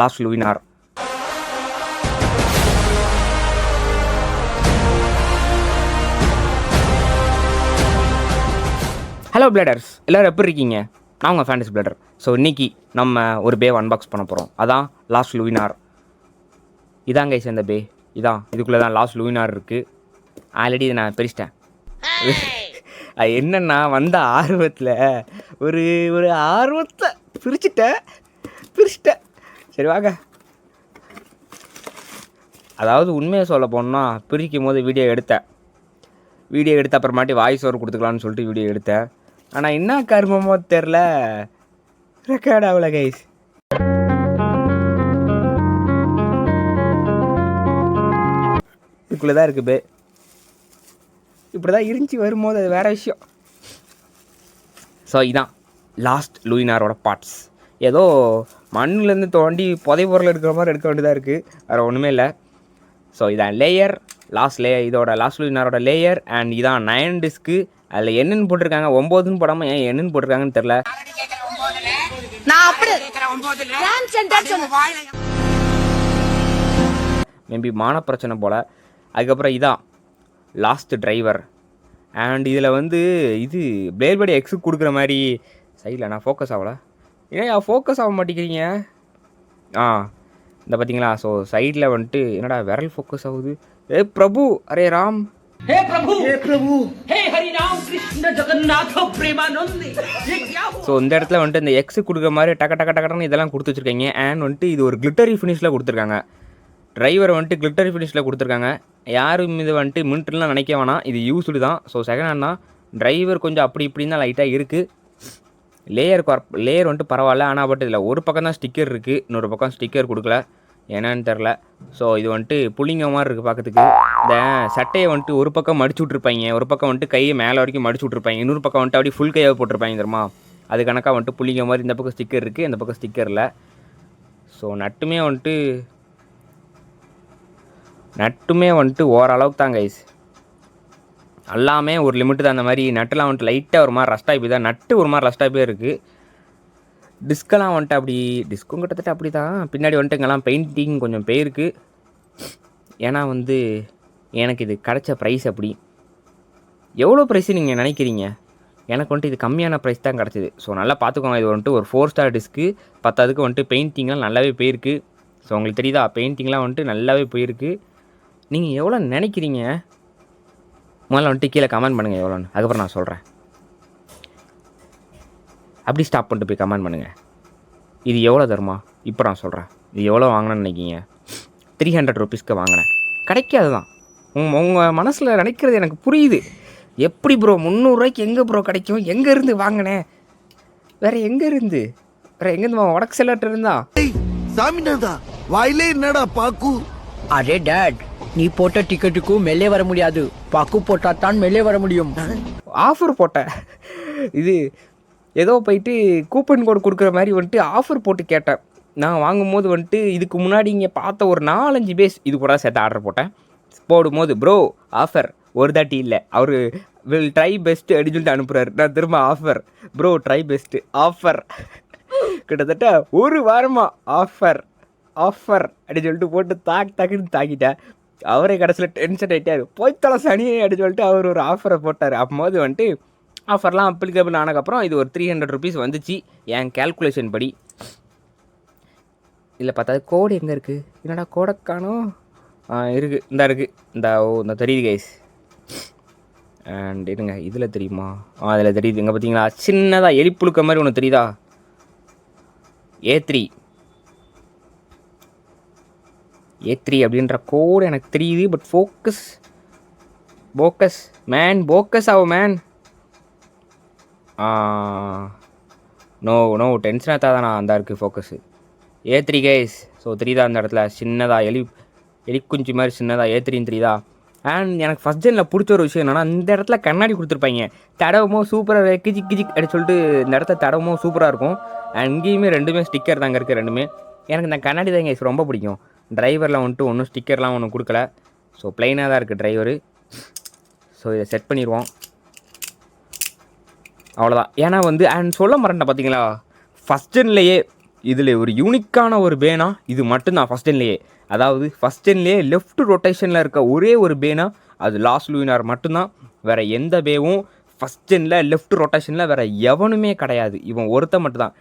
Last லூயினார். Hello bladers, எல்லோரும் எப்படி இருக்கீங்க? நான் உங்கள் ஃபேண்டசி பிளேடர். ஸோ இன்றைக்கி நம்ம ஒரு பேவை அன்பாக்ஸ் பண்ண போகிறோம். அதான் லாஸ்ட் லூயினார். இதாங்க இந்த பே இதான், இதுக்குள்ளே தான் லாஸ்ட் லூயினார் இருக்குது. ஆல்ரெடி இதை நான் பிரிச்சிட்டேன். அது என்னென்னா வந்த ஆர்வத்தில் ஒரு ஒரு ஆர்வத்தை பிரிச்சிட்டேன். சரி வாங்க. அதாவது உண்மையை சொல்ல போனால் பிரிக்கும் போது வீடியோ எடுத்த அப்புறமாட்டி வாய்ஸ் ஓவர் கொடுத்துக்கலான்னு சொல்லிட்டு வீடியோ எடுத்தேன். ஆனால் என்ன கர்மமோ தெரில, ரெக்கார்ட் ஆகல கைஸ். இதுக்குள்ளே தான் இருக்குது பே. இப்படி தான் இருந்துச்சு வரும்போது, அது வேறு விஷயம். ஸோ இதான் லாஸ்ட் லூயினாரோட பார்ட்ஸ். ஏதோ மண்ணிலேருந்து தோண்டி புதை பொருள் எடுக்கிற மாதிரி எடுக்க வேண்டியதாக இருக்குது, வேறு ஒன்றுமே இல்லை. ஸோ இதான் லேயர், லாஸ்ட் லேயர், இதோட லாஸ்ட் லூயினாரோட லேயர். அண்ட் இதான் 9 டிஸ்க்கு. அதில் என்னென்னு போட்டிருக்காங்க, 9ன்னு போடாமல் ஏன் என்னென்னு போட்டிருக்காங்கன்னு தெரில. மேபி மான பிரச்சனை போல். அதுக்கப்புறம் இதான் லாஸ்ட் டிரைவர். அண்ட் இதில் வந்து இது பிளேட் எக்ஸுக்கு கொடுக்குற மாதிரி சைடில் நான் ஃபோக்கஸ் ஆகலை. ஏன் ஃபோக்கஸ் ஆக மாட்டேங்கிறீங்க? இந்த பார்த்தீங்களா? ஸோ சைடில் வந்துட்டு என்னடா விரல் ஃபோக்கஸ் ஆகுது. ஏ பிரபு, அரே ராம், हे प्रभु हे हरि राम कृष्ण जगन्नाथ प्रेमानंद. ஸோ இந்த இடத்துல வந்துட்டு இந்த எக்ஸு கொடுக்குற மாதிரி டக்கன்னு இதெல்லாம் கொடுத்து வச்சுருக்காங்க. அண்ட் வந்துட்டு இது ஒரு கிளிட்டரி ஃபினிஷில் கொடுத்துருக்காங்க. டிரைவரை வந்துட்டு கிளிட்டரி ஃபினிஷில் கொடுத்துருக்காங்க. யாரும் இது வந்துட்டு மின்ட்லாம் நினைக்க வேணாம், இது யூஸ்டு தான். ஸோ செகண்ட் ஹேண்ட் தான். டிரைவர் கொஞ்சம் அப்படி இப்படின்னு தான் லைட்டாக இருக்குது. லேயர் வந்துட்டு பரவாயில்ல. ஆனால் பட் இதில் ஒரு பக்கம் தான் ஸ்டிக்கர் இருக்குது, இன்னொரு பக்கம் ஸ்டிக்கர் கொடுக்கல, என்னன்னு தெரில. ஸோ இது வந்துட்டு புள்ளிங்க மாதிரி இருக்குது பார்க்கறதுக்கு. இந்த சட்டையை வந்துட்டு ஒரு பக்கம் மடிச்சு விட்ருப்பாங்க, ஒரு பக்கம் வந்துட்டு கையை மேலே வரைக்கும் மடிச்சு விட்ருப்பாங்க, இன்னொரு பக்கம் வந்துட்டு அப்படியே ஃபுல் கையாக போட்டிருப்பாங்க தெரியுமா? அது கணக்காக வந்துட்டு புள்ளிங்க மாதிரி இந்த பக்கம் ஸ்டிக்கர் இருக்குது, இந்த பக்கம் ஸ்டிக்கர் இல்லை. ஸோ நட்டுமே வந்துட்டு ஓரளவுக்கு தான் கைஸ். எல்லாமே ஒரு லிமிட்டு தான். அந்த மாதிரி நட்டுலாம் வந்துட்டு லைட்டாக ஒரு மாதிரி ரஸ்டாகி போய் தான், நட்டு ஒரு மாதிரி ரஸ்டாகி போய் இருக்குது. டிஸ்கெல்லாம் வந்துட்டு அப்படி, டிஸ்கும் கிட்டத்தட்ட அப்படி தான். பின்னாடி வந்துட்டு இங்கெல்லாம் பெயிண்டிங் கொஞ்சம் போயிருக்கு. ஏன்னா வந்து எனக்கு இது கிடச்ச ப்ரைஸ் அப்படி. எவ்வளோ ப்ரைஸு நீங்கள் நினைக்கிறீங்க? எனக்கு வந்துட்டு இது கம்மியான ப்ரைஸ் தான் கிடச்சிது. ஸோ நல்லா பார்த்துக்கோங்க. இது வந்துட்டு ஒரு 4 ஸ்டார் டிஸ்க்கு. பத்தாவதுக்கு வந்துட்டு பெயிண்டிங்லாம் நல்லாவே போயிருக்கு. ஸோ உங்களுக்கு தெரியுதா, பெயிண்டிங்லாம் வந்துட்டு நல்லாவே போயிருக்கு. நீங்கள் எவ்வளோ நினைக்கிறீங்க? முதல்ல வந்துட்டு கீழே கமெண்ட் பண்ணுங்கள் எவ்வளோன்னு, அதுக்கப்புறம் நான் சொல்கிறேன். அப்படி ஸ்டாப் பண்ணிட்டு போய் கமெண்ட் பண்ணுங்கள். இது எவ்வளோ தருமா இப்போ நான் சொல்கிறேன். இது எவ்வளோ வாங்கினேன்னு நினைக்கிங்க? 300 ருபீஸ்க்கு வாங்கினேன். கிடைக்காது தான். உங்கள் மனசில் நினைக்கிறது எனக்கு புரியுது. எப்படி ப்ரோ 300 ரூபாய்க்கு எங்கே ப்ரோ கிடைக்கும்? எங்கேருந்து வாங்கினேன்? வேறு எங்கேருந்து வடக்கு செல்லட்டு இருந்தா சாமிநாதா வாயிலே என்னடா பாக்கு? அரே டேட், நீ போட்ட டிக்கெட்டுக்கு மேலே வர முடியாது, பாக்கு போட்டா தான் மேலே வர முடியும். ஆஃபர் போட்டேன். இது ஏதோ போயிட்டு கூப்பன் கோடு கொடுக்குற மாதிரி வந்துட்டு ஆஃபர் போட்டு கேட்டேன். நான் வாங்கும்போது வந்துட்டு இதுக்கு முன்னாடி இங்கே பார்த்த ஒரு 4-5 பேஸ் இது கூட சேர்த்து ஆர்டர் போட்டேன். போடும்போது ப்ரோ ஆஃபர் ஒரு தாட்டி இல்லை, அவர் வில் ட்ரை பெஸ்ட்டு அப்படின்னு சொல்லிட்டு அனுப்புகிறாரு. நான் திரும்ப offer bro try best offer. கிட்டத்தட்ட ஒரு வாரமாக ஆஃபர் அப்படின்னு சொல்லிட்டு போட்டு தாக்குன்னு தாக்கிட்டேன். அவரே கடைசியில் டென்ஷன் ஆகிட்டார். போய்த்தலை சனியே அப்படின்னு சொல்லிட்டு அவர் ஒரு ஆஃபரை போட்டார். அப்போது வந்துட்டு ஆஃபர்லாம் அப்ளிகபிள் ஆனதுக்கப்புறம் இது ஒரு 300 ருபீஸ் வந்துச்சு என் கேல்குலேஷன் படி. இல்லை பார்த்தா கோடு எங்கே இருக்குது? என்னடா கோடை காணோம். இருக்குது, இந்த தெரியுது கைஸ். அண்ட் இருங்க, இதில் தெரியுமா? அதில் தெரியுது. இங்கே பார்த்தீங்களா சின்னதாக எலிப்புழுக்க மாதிரி ஒன்று தெரியுதா? A3 அப்படின்ற கோடு எனக்கு தெரியுது. பட் ஃபோக்கஸ் ஆகும் மேன். நோ டென்ஷன் ஆகாதானா? அந்த இருக்குது ஃபோக்கஸு. A3 guys. ஸோ தெரியுதா அந்த இடத்துல சின்னதாக எலிக்குஞ்சி மாதிரி சின்னதாக A3 தெரியுதா? அண்ட் எனக்கு ஃபஸ்ட் ஜெனில் பிடிச்ச ஒரு விஷயம் என்னென்னா, இந்த இடத்துல கண்ணாடி கொடுத்துருப்பாங்க. தடவமோ சூப்பராக கிஜிக் அப்படின்னு சொல்லிட்டு இந்த இடத்த தடவமோ சூப்பராக இருக்கும். அண்ட் இங்கேயுமே ரெண்டுமே ஸ்டிக்கர் தாங்க இருக்குது ரெண்டுமே. எனக்கு இந்த கண்ணாடி தான் கைஸ் ரொம்ப பிடிக்கும். டிரைவரில் வந்துட்டு ஒன்றும் ஸ்டிக்கர்லாம் ஒன்றும் கொடுக்கல. ஸோ ப்ளைனாக தான் இருக்குது டிரைவரு. ஸோ இதை செட் பண்ணிடுவோம். அவ்வளோதான். ஏன்னா வந்து அண்ட் சொல்ல மறந்துட்டேன் பார்த்தீங்களா, ஃபஸ்ட் ஜென்லேயே இதில் ஒரு யூனிக்கான ஒரு பேனா இது மட்டும்தான் ஃபஸ்ட் டென்லேயே. அதாவது ஃபஸ்ட் டென்லேயே லெஃப்ட் ரொட்டேஷனில் இருக்க ஒரே ஒரு பேனா அது லாஸ் லூயினார் மட்டும்தான். வேறு எந்த பேவும் ஃபஸ்ட் டென்னில் லெஃப்ட் ரொட்டேஷனில் வேறு எவனுமே கிடையாது. இவன் ஒருத்த மட்டும்தான்.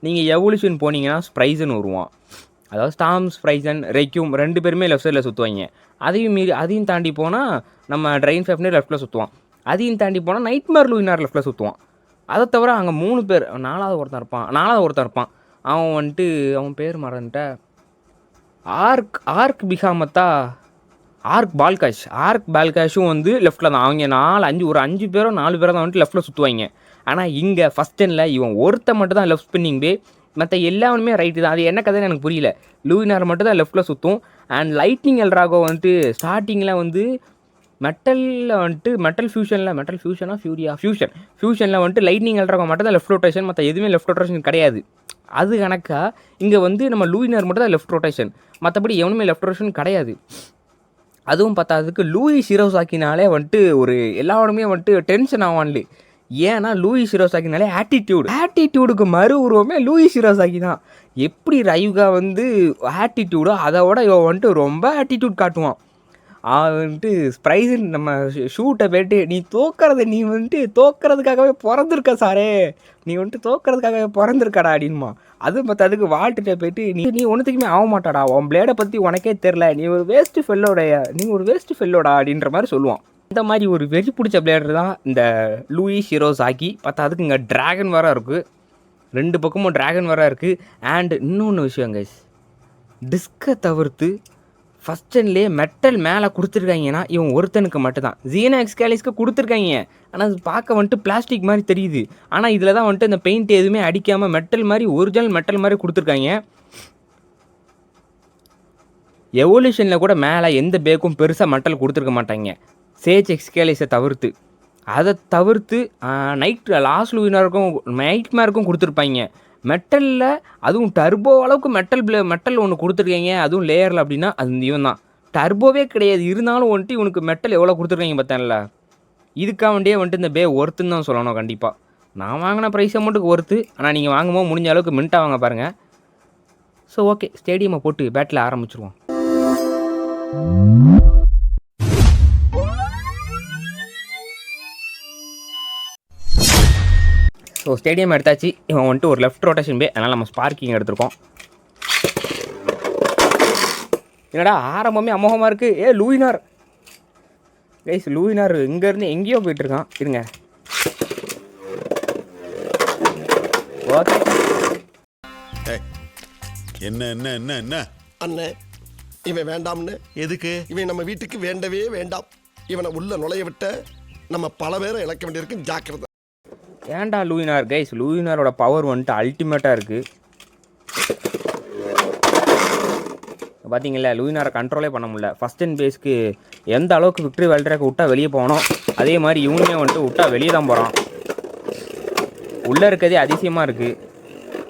நீங்கள் எவல்யூஷன் போனீங்கன்னா ஸ்ப்ரைசன் வருவான். அதாவது ஸ்டாம் ஸ்ப்ரைசன் ரெக்யூம் 2 பேருமே லெஃப்ட் சைடில் சுற்றுவாங்க. அதையும் தாண்டி போனால் நம்ம ட்ரெயின் ஃபேஃப்னே லெஃப்ட்டில் சுற்றுவான். அதையும் தாண்டி போனால் நைட்மேர் லூயினார் லெஃப்ட்டில் சுற்றுவான். அதை தவிர அங்கே 3 பேர், 4வது ஒருத்தன் இருப்பான். அவன் வந்துட்டு அவன் பேர் மறந்துட்ட, ஆர்க் பிகாமத்தா ஆர்க் பால்காஷும் வந்து லெஃப்ட்டில் தான். அவங்க ஒரு 5 பேரோ 4 பேரோ தான் வந்துட்டு லெஃப்ட்டில் சுற்றுவாங்க. ஆனால் இங்கே ஃபஸ்ட் டென்னில் இவன் ஒருத்த மட்டும் தான் லெஃப்ட் ஸ்பின்னிங் பே, மற்ற எல்லாருமே ரைட்டு தான். அது என்ன கதைன்னு எனக்கு புரியல. லூயினார் மட்டும் தான் லெஃப்ட்டில் சுற்றும். அண்ட் லைட்னிங் எல்ட்ராகோ வந்துட்டு ஸ்டார்டிங்கில் வந்து மெட்டலில் வந்துட்டு ஃபியூஷனில் வந்துட்டு லைட்னிங் எல்ட்ராகோ மட்டும் தான் லெஃப்ட் ரொட்டேஷன், மற்ற எதுவுமே லெஃப்ட் ரொட்டேஷன் கிடையாது. அது கணக்கா இங்கே வந்து நம்ம லூயினார் மட்டும் தான் லெஃப்ட் ரொட்டேஷன், மற்றபடி எவனுமே லெஃப்ட் ரொட்டேஷன் கிடையாது. அதுவும் பார்த்ததுக்கு லூயி ஷிரோசாக்கினாலே வந்துட்டு ஒரு எல்லாருமே வந்துட்டு டென்ஷன் ஆவான்லே. ஏன்னா லூயி ஷிரோசாக்கினாலே ஆட்டிடியூடுக்கு மறு உருவமே லூயி ஷிரோசாக்கி தான். எப்படி ரைவ்கா வந்து ஆட்டிடியூடோ அதை விட இவன் வந்துட்டு ரொம்ப ஆட்டிடியூட் காட்டுவான். வந்துட்டு ஸ்ப்ரைசன் நம்ம ஷூட்டை போய்ட்டு நீ வந்துட்டு தோக்கிறதுக்காகவே பிறந்திருக்க சாரே, நீ வந்துட்டு தோக்கிறதுக்காகவே பிறந்திருக்கடா அப்படின்மா. அது மற்ற அதுக்கு வாழ்த்துட்ட போய்ட்டு நீ ஒன்றுத்துக்குமே ஆக மாட்டாடா, உன் பிளேடை பற்றி உனக்கே தெரில, நீ ஒரு வேஸ்ட்டு ஃபெல்லோடா அப்படின்ற மாதிரி சொல்லுவான். இந்த மாதிரி ஒரு வெறி பிடிச்ச பிளேடர் தான் இந்த லூயி ஷிரோசாக்கி. பார்த்தா அதுக்கு இங்கே ட்ராகன் வர இருக்குது, 2 பக்கமும் ட்ராகன் வர இருக்குது. அண்ட் இன்னொன்று விஷயம் கைஸ், டிஸ்கை தவிர்த்து ஃபஸ்ட் டென்லேயே மெட்டல் மேலே கொடுத்துருக்காங்கன்னா இவன் ஒருத்தனுக்கு மட்டும்தான். ஜீனா எக்ஸ்கேலிஸ்க்கு கொடுத்துருக்காங்க, ஆனால் அது பார்க்க வந்துட்டு பிளாஸ்டிக் மாதிரி தெரியுது. ஆனால் இதில் தான் வந்துட்டு இந்த பெயிண்ட் எதுவுமே அடிக்காமல் மெட்டல் மாதிரி, ஒரிஜினல் மெட்டல் மாதிரி கொடுத்துருக்காங்க. எவல்யூஷனில் கூட மேலே எந்த பேக்கும் பெருசாக மெட்டல் கொடுத்துருக்க மாட்டாங்க, சேஜ் எக்ஸ்கேலிஸை தவிர்த்து. அதை தவிர்த்து லாஸ் லூயினாருக்கும் நைட்மேருக்கும் கொடுத்துருப்பாங்க மெட்டலில். அதுவும் டர்போ அளவுக்கு மெட்டல் ஒன்று கொடுத்துருக்கீங்க, அதுவும் லேயரில் அப்படின்னா அது இவன் தான். டர்போவே கிடையாது, இருந்தாலும் வந்துட்டு இவனுக்கு மெட்டல் எவ்வளோ கொடுத்துருக்கீங்க பார்த்தேன்ல. இதுக்காக வேண்டியே வந்துட்டு இந்த பே ஒர்த்துன்னு தான் சொல்லணும் கண்டிப்பாக. நான் வாங்கின ப்ரைஸ் அமௌண்ட்டுக்கு ஒர்த்து, ஆனால் நீங்கள் வாங்கும்போது முடிஞ்ச அளவுக்கு மின்ட்டாக வாங்க பாருங்கள். ஸோ ஓகே, ஸ்டேடியமை போட்டு பேட்டில் ஆரம்பிச்சிருவோம். ஸோ ஸ்டேடியம் எடுத்தாச்சு. இவன் வந்துட்டு ஒரு லெஃப்ட் ரொட்டேஷன் பே, அதனால் நம்ம ஸ்பார்க்கிங் எடுத்திருக்கோம். என்னடா ஆரம்பமே அமோகமாக இருக்குது. லூயினார் கைஸ், லூயினார் இங்கேருந்து எங்கேயோ போயிட்டுருக்கான். இருங்க ஓகே. என்ன அண்ணே, இவன் வேண்டாம்னு எதுக்கு? இவன் நம்ம வீட்டுக்கு வேண்டவே வேண்டாம். இவனை உள்ள நுழைய விட்ட நம்ம பல பேரை இழக்க வேண்டியிருக்கு, ஜாக்கிரதை. ஏன்டா லூயினார் கைஸ், லூயினாரோட பவர் வந்துட்டு அல்டிமேட்டாக இருக்குது. பார்த்தீங்களா, லூயினாரை கண்ட்ரோலே பண்ண முடியல. ஃபஸ்ட் அண்ட் பேஸ்க்கு எந்த அளவுக்கு விக்ட்ரி வேல்ட்ராக்கு விட்டா வெளியே போகணும், அதே மாதிரி இவனுமே வந்துட்டு விட்டா வெளியே தான் போகிறான். உள்ளே இருக்கிறதே அதிசயமாக இருக்குது.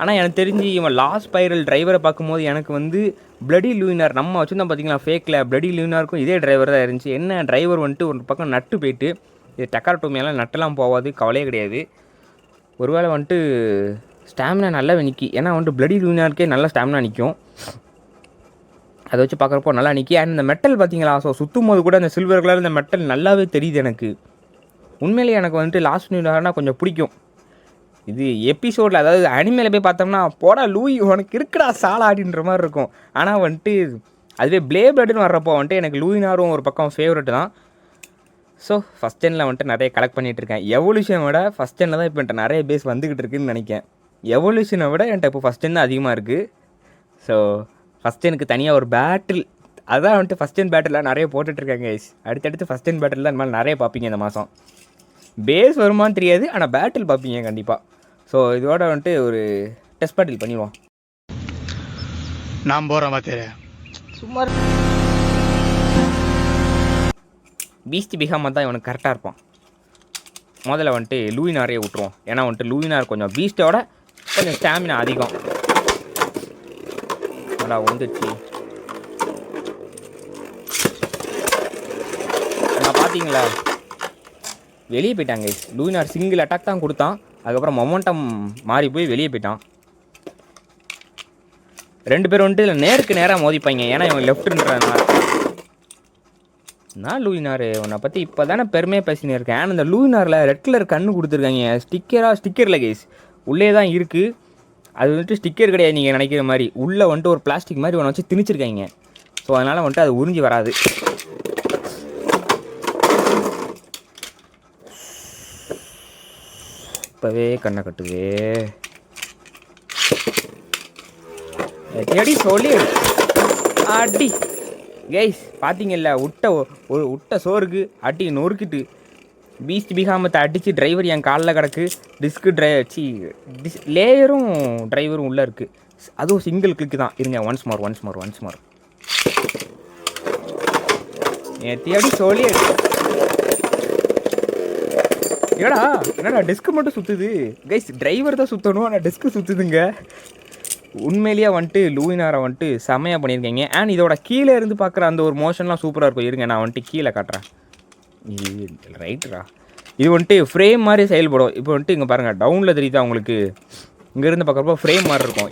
ஆனால் எனக்கு தெரிஞ்சு இவன் லாஸ்ட் ஸ்பைரல் டிரைவரை பார்க்கும்போது எனக்கு வந்து பிளடி லூயினார் நம்ம வச்சுருந்தோம் பார்த்தீங்களா ஃபேக்கில், பிளடி லூயினாருக்கும் இதே டிரைவர் தான் இருந்துச்சு. என்ன டிரைவர் வந்துட்டு ஒரு பக்கம் நட்டு போயிட்டு, இது டக்கார்டோமியெல்லாம் நட்டெல்லாம் போகாது, கவலையே கிடையாது. ஒருவேளை வந்துட்டு ஸ்டாமினா நல்லா நிற்கி, ஏன்னா வந்துட்டு பிளடி லூயினாருக்கே நல்லா ஸ்டாமினா நிற்கும். அதை வச்சு பார்க்குறப்போ நல்லா நிற்கி. அண்ட் இந்த மெட்டல் பார்த்தீங்களா, ஸோ சுற்றும் போது கூட இந்த சில்வர் கலர் இந்த மெட்டல் நல்லாவே தெரியுது எனக்கு. உண்மையிலேயே எனக்கு வந்துட்டு லாஸ்ட் லூயினார்னா கொஞ்சம் பிடிக்கும். இது எபிசோடில், அதாவது அனிமேல போய் பார்த்தோம்னா போடா லூயி உனக்கு இருக்குடா சாலா அப்படின்ற மாதிரி இருக்கும். ஆனால் வந்துட்டு அதுவே பிளேப்ளேடுன்னு வர்றப்போ வந்துட்டு எனக்கு லூயினாரும் ஒரு பக்கம் ஃபேவரெட்டு தான். ஸோ ஃபஸ்ட் டென்னில் வந்துட்டு நிறைய கலெக்ட் பண்ணிகிட்ருக்கேன். எவல்யூஷனை விட ஃபஸ்ட் டென்னில் தான் இப்போ என்கிட்ட நிறைய பேஸ் வந்துக்கிட்டு இருக்குன்னு நினைக்கிறேன். எவல்யூஷனை விட என்கிட்ட இப்போ ஃபஸ்ட் டென் தான் அதிகமாக இருக்குது. ஸோ ஃபஸ்ட் டெனுக்கு தனியாக ஒரு பேட்டில், அதான் வந்துட்டு ஃபஸ்ட் டென் பேட்டிலாம் நிறைய போட்டுட்ருக்காங்க கைஸ். அடுத்தடுத்து ஃபஸ்ட் டென் பேட்டில் தான் இந்த மாதிரி நிறைய பார்ப்பீங்க இந்த மாதம். பேஸ் வருமானு தெரியாது, ஆனால் பேட்டில் பார்ப்பீங்க கண்டிப்பாக. ஸோ இதோட வந்துட்டு ஒரு டெஸ்ட் பேட்டில் பண்ணிடுவோம். நான் போகிறேன் பார்த்துரு. சும்மா பீஸ்ட் பிகாம தான் இவனுக்கு கரெக்டாக இருப்பான். முதல்ல வந்துட்டு லூயினாரே விட்டுருவோம். ஏன்னா வந்துட்டு லூயினார் கொஞ்சம் பீஸ்ட்டோட கொஞ்சம் ஸ்டாமினா அதிகம். நல்லா வந்துடுச்சு. நான் பார்த்தீங்களா வெளியே போயிட்டாங்க. லூயினார் சிங்கிள் அட்டாக் தான் கொடுத்தான். அதுக்கப்புறம் மொமெண்டம் மாறி போய் வெளியே போயிட்டான். 2 பேர் வந்துட்டு இதில் நேருக்கு நேராக மோதிப்பாங்க. ஏன்னா இவன் லெஃப்ட்டுன்றதுனால. நான் லூயினார் உன்னை பற்றி இப்போ தானே பெருமையாக பேசினே இருக்கேன். ஆனால் இந்த லூயினாரில் ரெட் கலர் கண்ணு கொடுத்துருக்காங்க. ஸ்டிக்கரில் கேஸ் உள்ளே தான் இருக்குது. அது வந்துட்டு ஸ்டிக்கர் கிடையாது நீங்கள் நினைக்கிற மாதிரி. உள்ளே வந்துட்டு ஒரு பிளாஸ்டிக் மாதிரி ஒன்று வச்சு திணிச்சிருக்காங்க. ஸோ அதனால் வந்துட்டு அது உறிஞ்சி வராது. இப்போவே கண்ணை கட்டுவே எடி சொல்லி அடி. கைஸ் பார்த்தீங்கல்ல, விட்ட சோறுக்கு அடி நொறுக்கிட்டு பீஸ்ட் பிகாமத்தை அடித்து டிரைவர் என் காலில் கிடக்கு. லேயரும் டிரைவரும் உள்ளே இருக்குது. அதுவும் சிங்கிள் கிளிக்கு தான். இருங்க ஒன்ஸ் மோர் எடி சொல்லி என்னடா டிஸ்க்கு மட்டும் சுற்றுது. கைஸ் டிரைவர் தான் சுற்றணும், ஆனால் டிஸ்க்கு சுற்றுதுங்க. உண்மையிலேயே வந்துட்டு லூயினாரை வந்துட்டு செம்மையாக பண்ணியிருக்கீங்க. அண்ட் இதோட கீழே இருந்து பார்க்குற அந்த ஒரு மோஷன்லாம் சூப்பராக இருக்கும். இருங்க நான் வந்துட்டு கீழே காட்டுறேன். இது ரைட்டரா, இது வந்துட்டு ஃப்ரேம் மாதிரி செயல்படும். இப்போ வந்துட்டு இங்கே பாருங்கள், டவுனில் தெரியுதா உங்களுக்கு? இங்கேருந்து பார்க்குறப்போ ஃப்ரேம் மாதிரி இருக்கும்.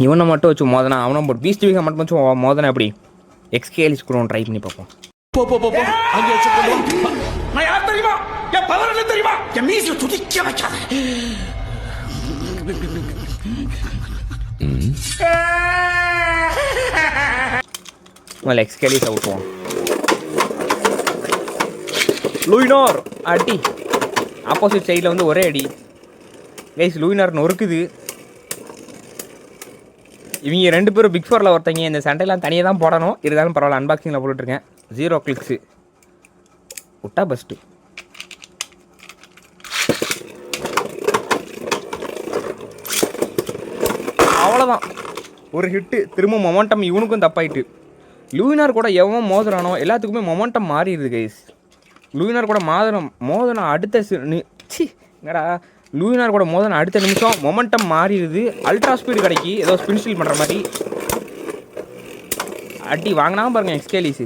இவனை மட்டும் வச்சு மோதனா அவனை போட்டு பீஸ்ட் வீக்கை மட்டும் வச்சு மோதனா எப்படி? எக்ஸ்கேலிஸ் கூட ட்ரை பண்ணி பார்ப்போம். நான் யார் தெரியுமா? என் பவர் என்ன தெரியுமா? என் மீசில துடிக்க வைக்காத. எக்ஸ்கேலிஸ் அவுட்டுவோம். லூயினார் அடி. ஆப்போசிட் சைடில் வந்து ஒரே அடி. கைஸ் லூயினார் நொறுக்குது. இவங்க 2 பேரும் பிக் 4ல் ஒருத்தங்க. இந்த சண்டையெல்லாம் தனியாக தான் போடணும். இருந்தாலும் பரவாயில்ல, அன்பாக்சிங்கில் போட்டுட்ருக்கேன். 0 கிளிக்ஸு விட்டா பெஸ்ட்டு. அவ்வளோதான், ஒரு ஹிட்டு. திரும்ப மொமெண்டம் இவனுக்கும் தப்பாயிட்டு. லூயினார் கூட எவன் மோதுறானோ எல்லாத்துக்குமே மொமெண்டம் மாறிடுது கைஸ். லூயினார் கூட மோதனம் அடுத்த என்னடா லூயினார் கூட மோதனம் அடுத்த நிமிஷம் மொமெண்டம் மாறிடுது. அல்ட்ரா ஸ்பீடு கிடைக்கி ஏதோ ஸ்பின் ஸ்டீல் பண்ணுற மாதிரி அடி வாங்கினா பாருங்கள் எக்ஸ்கேலிஸு.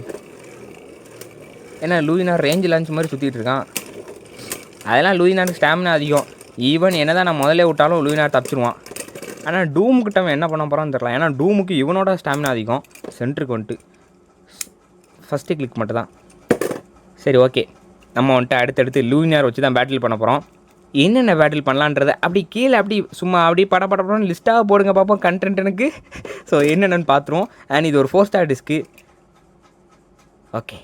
ஏன்னா லூயினார் ரேஞ்சு லான்ச் மாதிரி சுற்றிட்டு இருக்கான். அதெல்லாம் லூயினாருக்கு ஸ்டாமினா அதிகம். ஈவன் என்ன தான் நான் முதல்ல விட்டாலும் லூயினார் தப்பிச்சிருவான். ஆனால் டூமுக்கிட்ட அவன் என்ன பண்ண போகிறான்னு தெரியல. ஏன்னா டூமுக்கு இவனோட ஸ்டாமினா அதிகம். சென்ட்ருக்கு வந்துட்டு ஃபஸ்ட்டு கிளிக் மட்டும் தான். சரி ஓகே, நம்ம வந்துட்டு அடுத்தடுத்து லூயினார் வச்சு தான் பேட்டில் பண்ண போகிறோம். என்னென்ன பேட்டில் பண்ணலான்றதை அப்படி கீழே அப்படி சும்மா அப்படி படப்படப்படன்னு லிஸ்ட்டாக போடுங்க பார்ப்போம் கண்டென்ட் எனக்கு. ஸோ என்னென்னு பார்த்துருவோம். அண்ட் இது ஒரு 4 ஸ்டார் டிஸ்க்கு. ஓகே,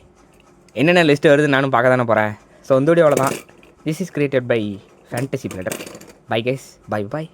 என்னென்ன லிஸ்ட்டு வருது நானும் பார்க்க தானே போகிறேன். ஸோ இந்த வீடியோ அவ்வளோதான். This is created by fantasy blader. Bye guys, by.